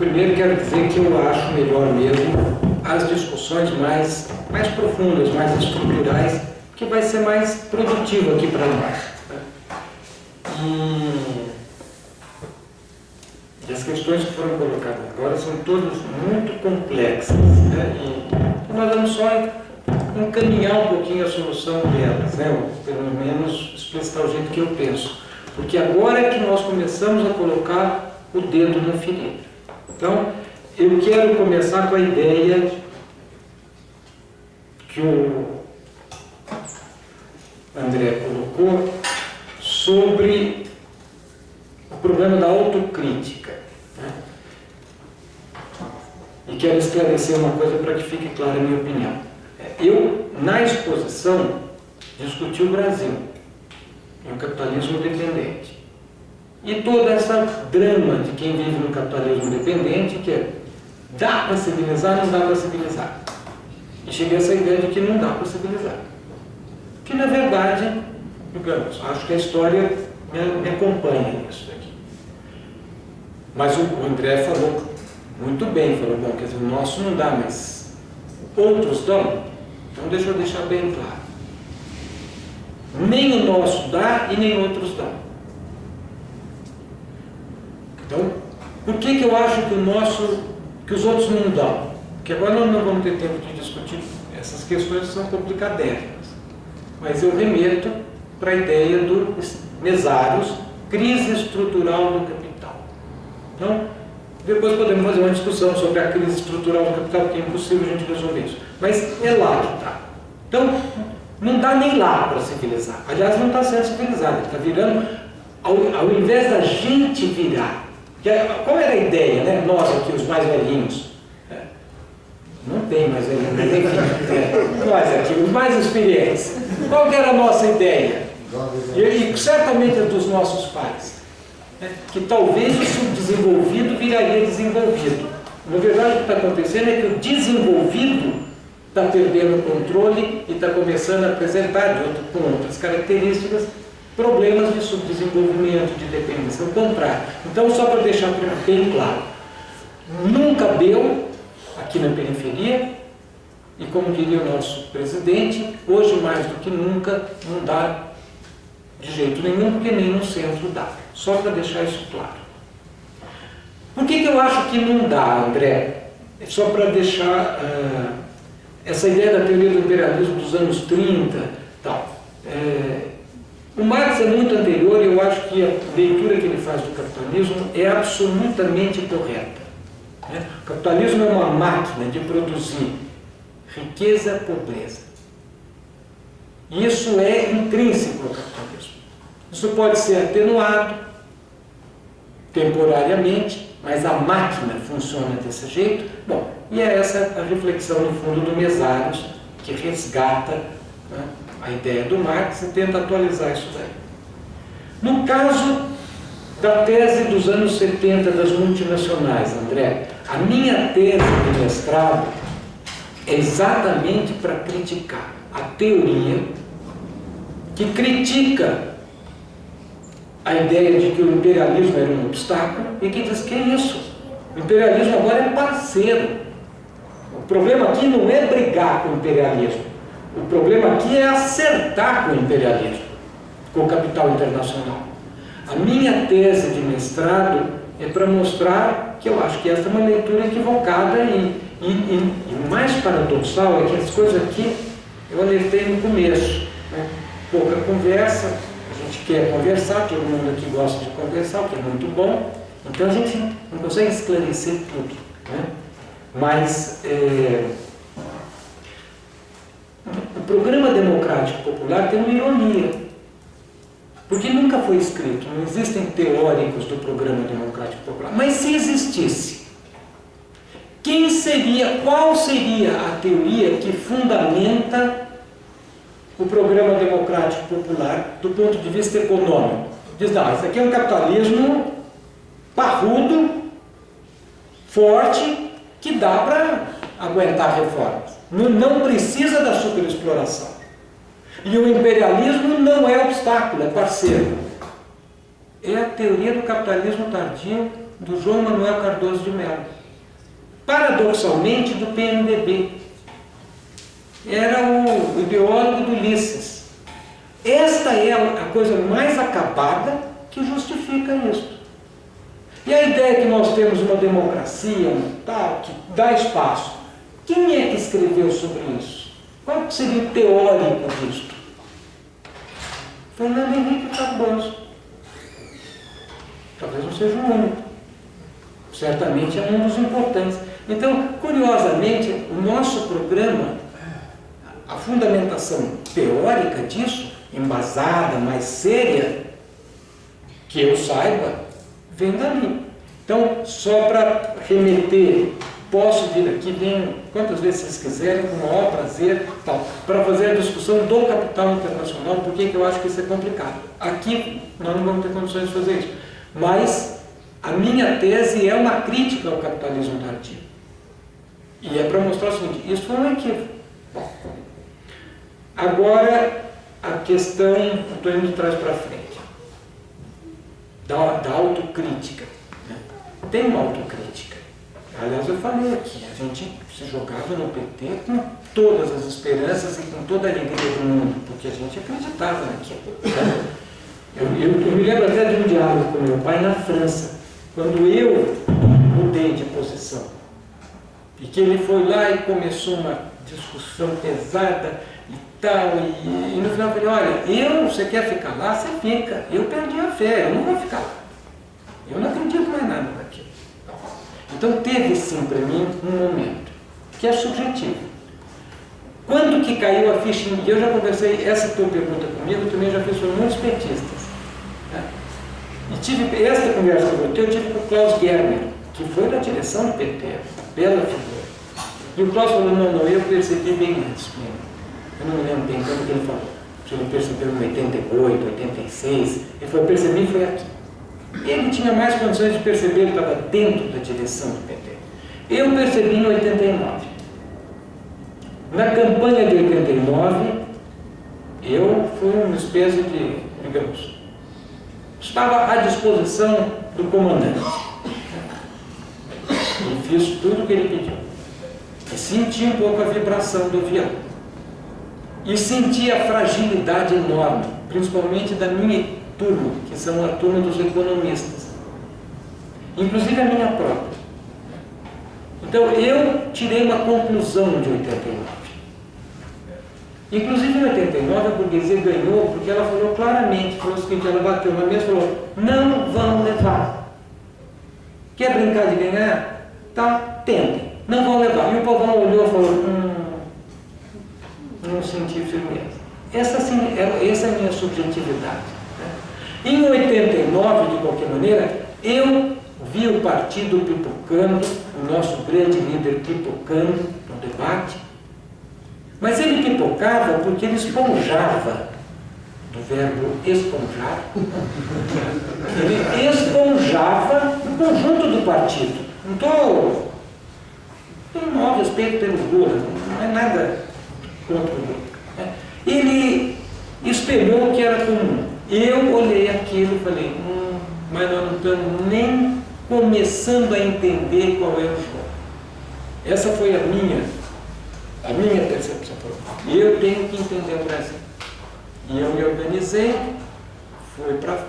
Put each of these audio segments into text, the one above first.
primeiro quero dizer que eu acho melhor mesmo as discussões mais profundas, mais estruturais, que vai ser mais produtivo aqui para nós. E as questões que foram colocadas agora são todas muito complexas, né? E nós vamos só encaminhar um pouquinho a solução delas, né? Ou pelo menos explicitar o jeito que eu penso. Porque agora é que nós começamos a colocar o dedo no ferida. Então, eu quero começar com a ideia que o André colocou sobre o problema da autocrítica, né? E quero esclarecer uma coisa para que fique clara a minha opinião. Eu, na exposição, discuti o Brasil e o capitalismo dependente. E toda essa drama de quem vive no capitalismo dependente, que é dá para civilizar, não dá para civilizar. E cheguei a essa ideia de que não dá para civilizar. Que, na verdade, digamos, acho que a história me acompanha nisso aqui. Mas o André falou muito bem, falou, bom, quer dizer, o nosso não dá, mas outros dão. Então deixa eu deixar bem claro. Nem o nosso dá e nem outros dão. Então, por que eu acho que os outros não dão? Porque agora nós não vamos ter tempo de discutir essas questões que são complicadérrimas. Mas eu remeto para a ideia do Mesários, crise estrutural do capital. Então, depois podemos fazer uma discussão sobre a crise estrutural do capital, porque é impossível a gente resolver isso. Mas é lá que está. Então, não dá nem lá para civilizar. Aliás, não está sendo civilizado, está virando, ao invés da gente virar. Qual era a ideia, né? Nós aqui, os mais velhinhos. Não tem mais velhinhos, mas enfim, nós aqui, os mais experientes. Qual que era a nossa ideia? E certamente a dos nossos pais. Que talvez o subdesenvolvido viraria desenvolvido. Na verdade, o que está acontecendo é que o desenvolvido está perdendo o controle e está começando a apresentar, com outras características, problemas de subdesenvolvimento, de dependência, ao contrário. Então, só para deixar bem claro, nunca deu aqui na periferia, e como diria o nosso presidente, hoje mais do que nunca não dá de jeito nenhum, porque nem no centro dá. Só para deixar isso claro. Por que eu acho que não dá, André? É só para deixar essa ideia da teoria do imperialismo dos anos 30 tal. O Marx é muito anterior e eu acho que a leitura que ele faz do capitalismo é absolutamente correta. O capitalismo é uma máquina de produzir riqueza e pobreza. E isso é intrínseco ao capitalismo. Isso pode ser atenuado temporariamente, mas a máquina funciona desse jeito. Bom, e é essa a reflexão, no fundo, do Mesários, que resgata, né, a ideia do Marx e tenta atualizar isso daí. No caso da tese dos anos 70 das multinacionais, André, a minha tese de mestrado é exatamente para criticar a teoria que critica a ideia de que o imperialismo era um obstáculo e que diz que é isso. O imperialismo agora é parceiro. O problema aqui não é brigar com o imperialismo. O problema aqui é acertar com o imperialismo, com o capital internacional. A minha tese de mestrado é para mostrar que eu acho que essa é uma leitura equivocada e o mais paradoxal é que as coisas aqui eu alertei no começo, né? Pouca conversa, a gente quer conversar, todo mundo aqui gosta de conversar, o que é muito bom, então a gente não consegue esclarecer tudo, né? Mas o programa democrático popular tem uma ironia, porque nunca foi escrito, não existem teóricos do programa democrático popular, mas se existisse, qual seria a teoria que fundamenta o programa democrático popular do ponto de vista econômico? Diz, não, isso aqui é um capitalismo parrudo, forte, que dá para aguentar reformas. Não precisa da superexploração. E o imperialismo não é obstáculo, é parceiro. É a teoria do capitalismo tardio do João Manuel Cardoso de Mello. Paradoxalmente, do PMDB. Era o ideólogo do Ulisses. Esta é a coisa mais acabada que justifica isso. E a ideia que nós temos uma democracia, tal, que dá espaço. Quem é que escreveu sobre isso? Qual seria o teórico disto? Fernando Henrique Cardoso. Talvez não seja o único. Certamente é um dos importantes. Então, curiosamente, o nosso programa, a fundamentação teórica disso, embasada, mais séria, que eu saiba, vem dali. Então, só para remeter, posso vir aqui, venho quantas vezes vocês quiserem, com o maior prazer, para fazer a discussão do capital internacional, porque eu acho que isso é complicado. Aqui nós não vamos ter condições de fazer isso. Mas a minha tese é uma crítica ao capitalismo tardio. E é para mostrar o seguinte, isso foi um equívoco. Agora, a questão, estou indo de trás para frente, da autocrítica. Né? Tem uma autocrítica. Aliás, eu falei aqui, a gente se jogava no PT com todas as esperanças e com toda a alegria do mundo, porque a gente acreditava naquilo. Eu me lembro até de um diálogo com meu pai na França, quando eu mudei de posição. E que ele foi lá e começou uma discussão pesada e tal, e no final eu falei, olha, você quer ficar lá? Você fica. Eu perdi a fé, eu não vou ficar lá. Eu não acredito mais nada daquilo. Então teve sim para mim um momento, que é subjetivo. Quando que caiu a ficha, e eu já conversei, essa tua pergunta comigo, eu também já fiz com muitos petistas. Né? E tive essa conversa com eu tive com o Klaus Germer, que foi da direção do PT, bela figura. E o Klaus falou, não, eu percebi bem antes. Eu não me lembro bem quando que ele falou. Se ele percebeu em 88, 86, ele falou, percebi foi aqui. Ele tinha mais condições de perceber, ele estava dentro da direção do PT. Eu percebi em 89. Na campanha de 89, eu fui uma espécie de, digamos, estava à disposição do comandante. E fiz tudo o que ele pediu. E senti um pouco a vibração do avião. E senti a fragilidade enorme, principalmente da minha turma, que são a turma dos economistas. Inclusive a minha própria. Então eu tirei uma conclusão de 89. Inclusive em 89 a burguesia ganhou porque ela falou claramente, falou o seguinte, ela bateu na mesa e falou, não vão levar. Quer brincar de ganhar? Tá, tentem. Não vão levar. E o povão olhou e falou, não senti firmeza. Essa é a minha subjetividade. Né? Em 89, de qualquer maneira, eu vi o partido pipocando, o nosso grande líder pipocando no debate, mas ele pipocava porque ele esponjava, do verbo esponjar, ele esponjava o conjunto do partido. Não tem mau respeito pelo Lula, não é nada contra o Lula. Né? Ele espelhou o que era comum. Eu olhei aquilo e falei, mas nós não estamos nem começando a entender qual é o jogo. Essa foi a minha percepção. Eu tenho que entender o Brasil. E eu me organizei, fui para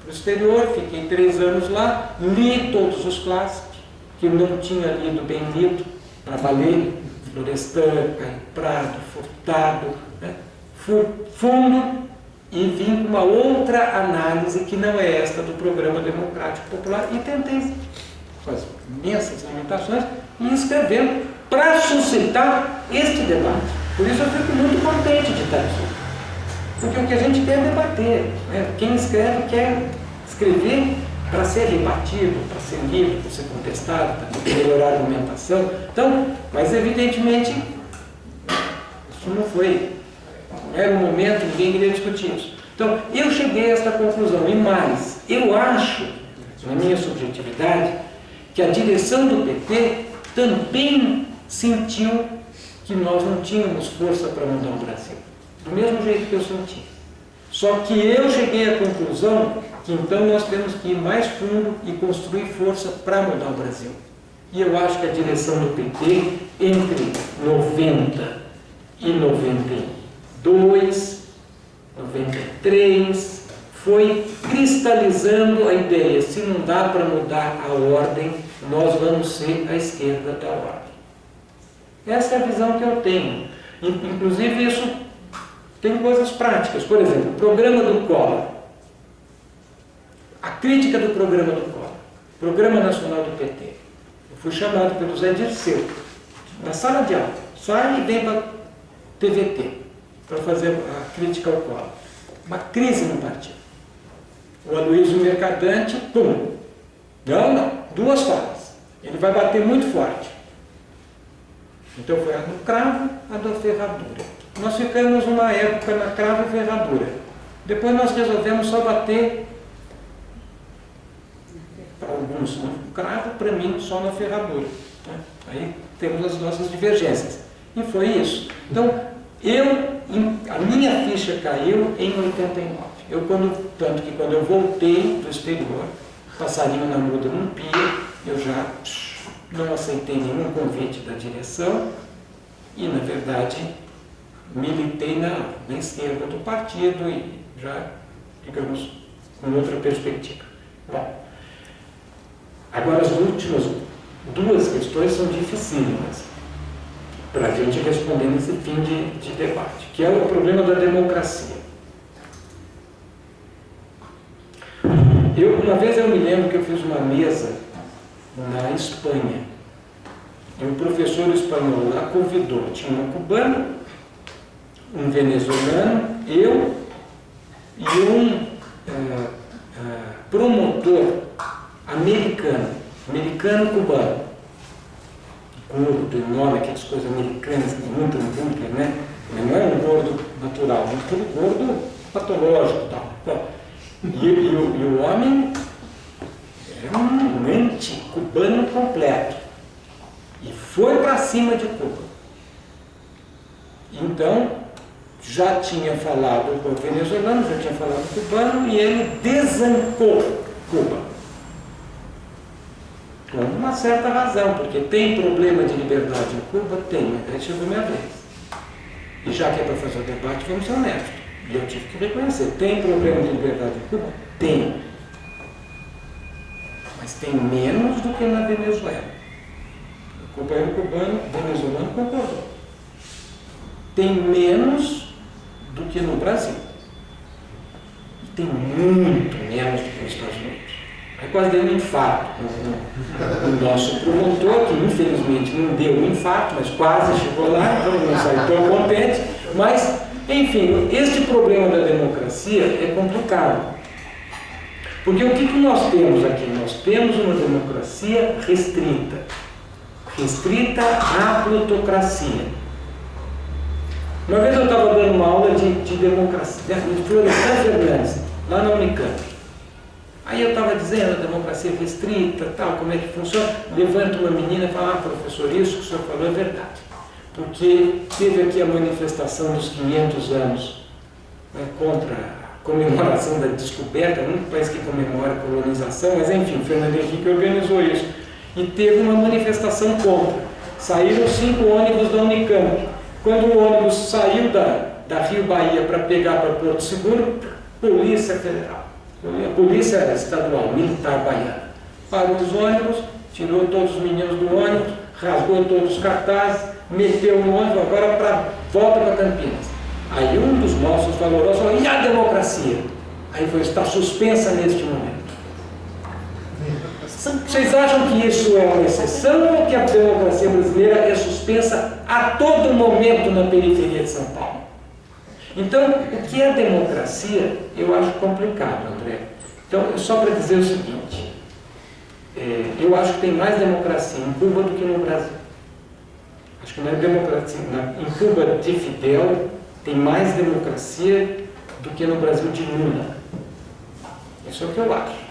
o exterior, fiquei 3 anos lá, li todos os clássicos, que eu não tinha lido bem lido, para valer, Florestan, Caio Prado, Furtado, né? Fui fundo e vim com uma outra análise que não é esta do Programa Democrático Popular e tentei, com as imensas limitações, ir escrevendo para suscitar este debate. Por isso eu fico muito contente de estar aqui. Porque o que a gente quer é debater. Né? Quem escreve quer escrever para ser rebatido, para ser lido, para ser contestado, para melhorar a argumentação. Então, mas evidentemente, isso não foi. Não era o momento, ninguém queria discutir isso. Então, eu cheguei a esta conclusão. E mais, eu acho, na minha subjetividade, que a direção do PT também sentiu que nós não tínhamos força para mudar o Brasil. Do mesmo jeito que eu senti. Só que eu cheguei à conclusão que então nós temos que ir mais fundo e construir força para mudar o Brasil. E eu acho que a direção do PT, entre 90 e 92, 93, foi cristalizando a ideia: se não dá para mudar a ordem, nós vamos ser a esquerda da ordem. Essa é a visão que eu tenho. Inclusive, isso tem coisas práticas. Por exemplo, o programa do Collor. A crítica do programa do Collor. Programa Nacional do PT. Eu fui chamado pelo Zé Dirceu, na sala de aula. Sai e vem para a TVT, para fazer a crítica ao Collor. Uma crise no partido. O Aloysio Mercadante, pum. Não, duas falas. Ele vai bater muito forte. Então foi a do cravo, a da ferradura. Nós ficamos uma época na cravo e ferradura. Depois nós resolvemos só bater, para alguns no cravo, para mim só na ferradura. Aí temos as nossas divergências. E foi isso. Então, a minha ficha caiu em 89. Tanto que quando eu voltei do exterior, passarinho na muda não pia, eu já não aceitei nenhum convite da direção e, na verdade, militei na esquerda do partido e já, digamos, com outra perspectiva. Bom, agora as últimas duas questões são dificílimas para a gente responder nesse fim de debate, que é o problema da democracia. Uma vez eu me lembro que eu fiz uma mesa na Espanha, e um professor espanhol lá convidou, tinha um cubano, um venezuelano, eu e um promotor americano-cubano, gordo, enorme, aquelas coisas americanas, muito hambúrguer, né? Não é um gordo natural, é um gordo patológico e tal. Bom, e o homem era um anti-cubano completo. E foi para cima de Cuba. Então, já tinha falado com o venezuelano, já tinha falado com o cubano, e ele desancou Cuba. Com uma certa razão, porque tem problema de liberdade em Cuba? Tem, mas aí chegou a minha vez. E já que é para fazer o debate, vamos ser honestos. E eu tive que reconhecer, tem problema de liberdade em Cuba? Tem. Mas tem menos do que na Venezuela. O companheiro cubano, venezuelano, concordou. Tem menos do que no Brasil. E tem muito menos do que nos Estados Unidos. Aí quase deu um infarto no nosso promotor, que infelizmente não deu um infarto, mas quase chegou lá, então não saiu tão contente. Mas, enfim, este problema da democracia é complicado. Porque o que nós temos aqui? Nós temos uma democracia restrita à plutocracia. Uma vez eu estava dando uma aula de democracia, de Florestan Fernandes, lá na Unicamp. Aí eu estava dizendo, a democracia restrita, tal, como é que funciona. Levanta uma menina e fala: professor, isso que o senhor falou é verdade. Porque teve aqui a manifestação dos 500 anos, né, contra a comemoração da descoberta, o único país que comemora a colonização, mas enfim, Fernando Henrique organizou isso. E teve uma manifestação contra. Saíram 5 ônibus da Unicamp. Quando o ônibus saiu da Rio Bahia para pegar para Porto Seguro, Polícia Federal, Polícia Estadual, Militar Baiana, parou os ônibus, tirou todos os meninos do ônibus, rasgou todos os cartazes, meteu no ônibus, agora volta para Campinas. Aí um dos nossos valorosos falou: e a democracia? Aí foi: está suspensa neste momento. Vocês acham que isso é uma exceção ou que a democracia brasileira é suspensa a todo momento na periferia de São Paulo? Então, o que é democracia, eu acho complicado, André. Então, só para dizer o seguinte, eu acho que tem mais democracia em Cuba do que no Brasil. Acho que na democracia, em Cuba de Fidel, tem mais democracia do que no Brasil de Lula. Isso é o que eu acho.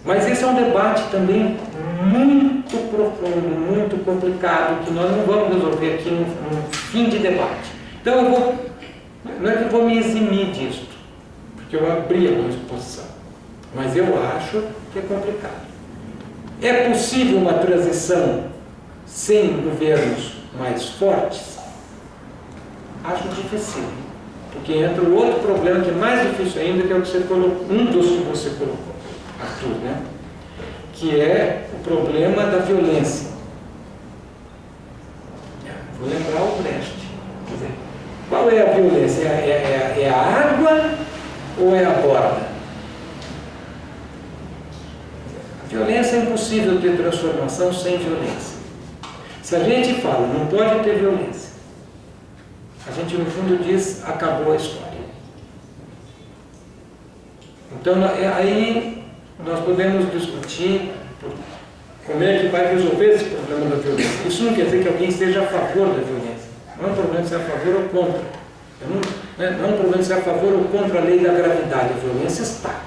Mas esse é um debate também muito profundo, muito complicado, que nós não vamos resolver aqui no fim de debate. Então eu vou, não é que eu vou me eximir disso, porque eu abri a minha exposição, mas eu acho que é complicado. É possível uma transição sem governos mais fortes? Acho difícil, porque entra o outro problema que é mais difícil ainda, que é o que você colocou, um dos que você colocou, Arthur, né? Que é o problema da violência. Vou lembrar o Brecht. Quer dizer, qual é a violência? É a água ou é a borda? A violência é impossível ter transformação sem violência. Se a gente fala, não pode ter violência, a gente no fundo diz, acabou a história. Então aí nós podemos discutir como é que vai resolver esse problema da violência. Isso não quer dizer que alguém esteja a favor da violência. Não é um problema de ser a favor ou contra. Não é um problema de ser a favor ou contra a lei da gravidade. A violência está.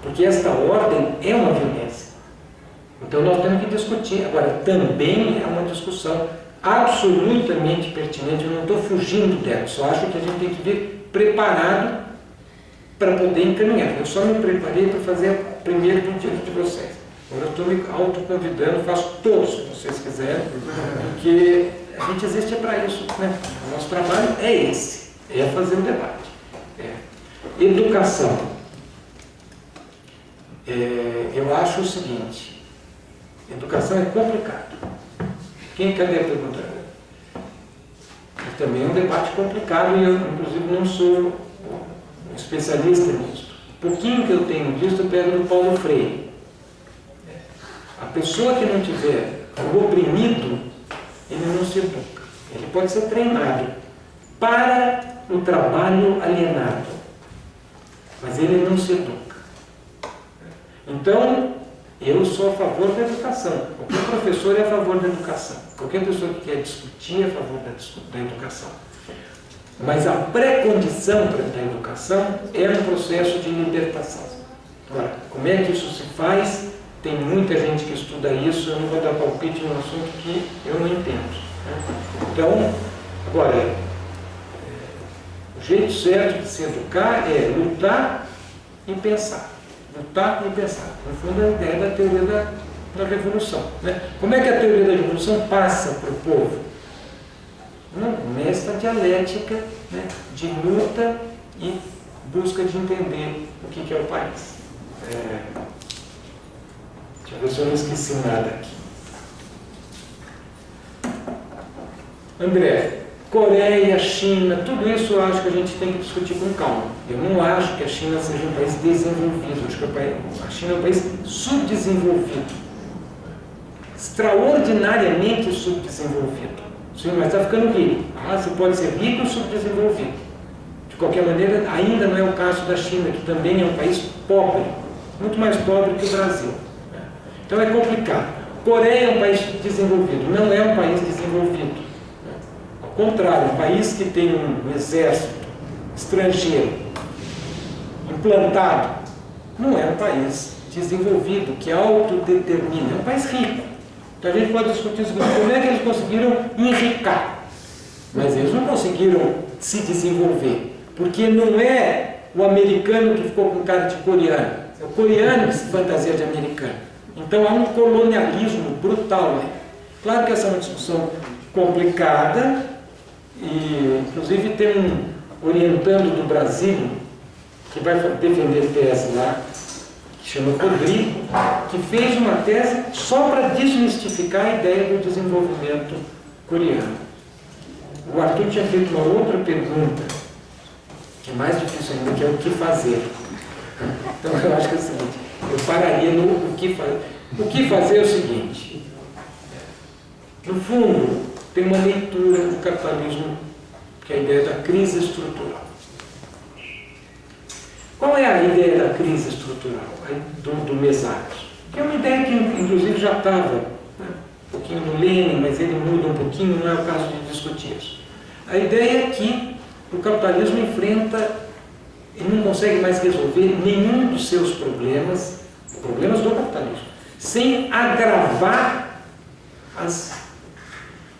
Porque esta ordem é uma violência. Então nós temos que discutir. Agora, também é uma discussão absolutamente pertinente. Eu não estou fugindo dela. Só acho que a gente tem que vir preparado para poder encaminhar. Eu só me preparei para fazer a primeira diante de vocês. Agora eu estou me autoconvidando, faço todos, se vocês quiserem, porque a gente existe para isso, né? O nosso trabalho é esse, é fazer um debate. Educação. Eu acho o seguinte, educação é complicado. Cadê a pergunta? Também é um debate complicado e eu, inclusive, não sou especialista nisso. O pouquinho que eu tenho visto, eu pego do Paulo Freire. A pessoa que não tiver o oprimido, ele não se educa. Ele pode ser treinado para o trabalho alienado, mas ele não se educa. Então, eu sou a favor da educação. Qualquer professor é a favor da educação. Qualquer pessoa que quer discutir é a favor da educação. Mas a pré-condição da educação é um processo de libertação. Agora, como é que isso se faz? Tem muita gente que estuda isso, eu não vou dar palpite num assunto que eu não entendo. Então, agora, o jeito certo de se educar é lutar e pensar. Lutar e pensar. No fundo, a ideia da teoria da revolução. Né? Como é que a teoria da revolução passa para o povo? Nesta dialética, né, de luta e busca de entender o que é o país. Deixa eu ver se eu não esqueci nada aqui. André, Coreia, China, tudo isso eu acho que a gente tem que discutir com calma. Eu não acho que a China seja um país desenvolvido, eu acho que a China é um país subdesenvolvido. Extraordinariamente subdesenvolvido. Sim, mas está ficando rico. Você pode ser rico ou subdesenvolvido. De qualquer maneira, ainda não é o caso da China, que também é um país pobre, muito mais pobre que o Brasil. Então é complicado. Coreia é um país desenvolvido, não é um país desenvolvido. Ao contrário, um país que tem um exército estrangeiro implantado, não é um país desenvolvido, que autodetermina, é um país rico. Então a gente pode discutir como é que eles conseguiram enricar, mas eles não conseguiram se desenvolver, porque não é o americano que ficou com cara de coreano, é o coreano que se fantasia de americano. Então há um colonialismo brutal, né? Claro que essa é uma discussão complicada, e inclusive tem um orientando do Brasil, que vai defender tese lá, que chama Rodrigo, que fez uma tese só para desmistificar a ideia do desenvolvimento coreano. O Arthur tinha feito uma outra pergunta, que é mais difícil ainda, que é o que fazer. Então eu acho que é o seguinte, eu pararia no o que fazer. O que fazer é o seguinte, no fundo, tem uma leitura do capitalismo, que é a ideia da crise estrutural. Qual é a ideia da crise estrutural do Mesacos? Que é uma ideia que, inclusive, já estava um pouquinho no Lenin, mas ele muda um pouquinho, não é o caso de discutir isso. A ideia é que o capitalismo enfrenta, ele não consegue mais resolver nenhum dos seus problemas do capitalismo, sem agravar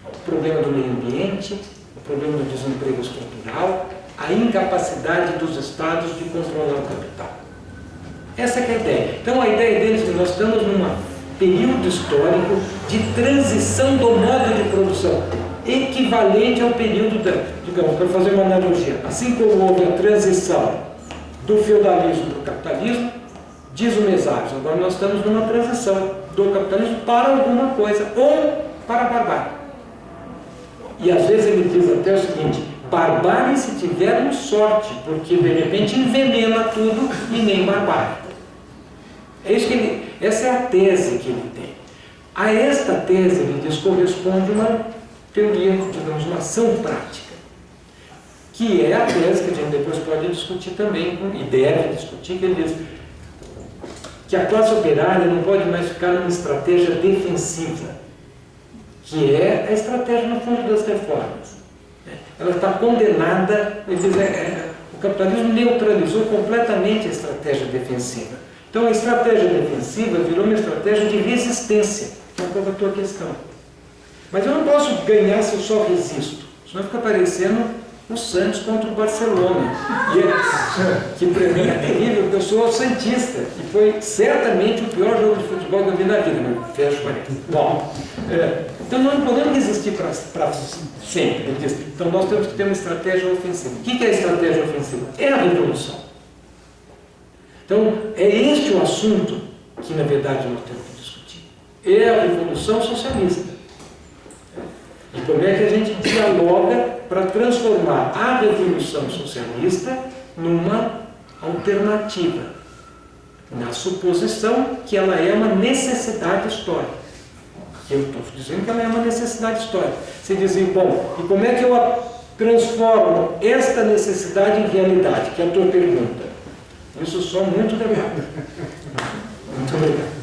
o problema do meio ambiente, o problema do desemprego estrutural, a incapacidade dos estados de controlar o capital. Essa que é a ideia. Então a ideia deles é que nós estamos num período histórico de transição do modo de produção, equivalente ao período digamos, para fazer uma analogia, assim como houve a transição do feudalismo para o capitalismo, diz o Mesaros, agora nós estamos numa transição do capitalismo para alguma coisa, ou para a barbárie. E às vezes ele diz até o seguinte: barbárie se tivermos sorte, porque de repente envenena tudo e nem barbárie. É isso que essa é a tese que ele tem. A esta tese, ele diz, corresponde uma teoria, digamos, uma ação prática, que é a tese que a gente depois pode discutir também, e deve discutir, que ele diz que a classe operária não pode mais ficar numa estratégia defensiva, que é a estratégia, no fundo, das reformas. Ela está condenada, ele diz, o capitalismo neutralizou completamente a estratégia defensiva. Então, a estratégia defensiva virou uma estratégia de resistência, que é a tua questão. Mas eu não posso ganhar se eu só resisto, senão fica parecendo o Santos contra o Barcelona, que para mim é terrível, porque eu sou santista, e foi certamente o pior jogo de futebol que eu vi na vida, mas fecho parênteses. Bom, então nós não podemos resistir para sempre. Ele diz, então nós temos que ter uma estratégia ofensiva. O que é a estratégia ofensiva? É a revolução. Então, é este o assunto que, na verdade, nós temos que discutir. É a revolução socialista. E como é que a gente dialoga para transformar a revolução socialista numa alternativa, na suposição que ela é uma necessidade histórica. Eu estou dizendo que ela é uma necessidade histórica. Você dizia, bom, e como é que eu transformo esta necessidade em realidade, que é a tua pergunta? Isso só muito legal. Muito legal.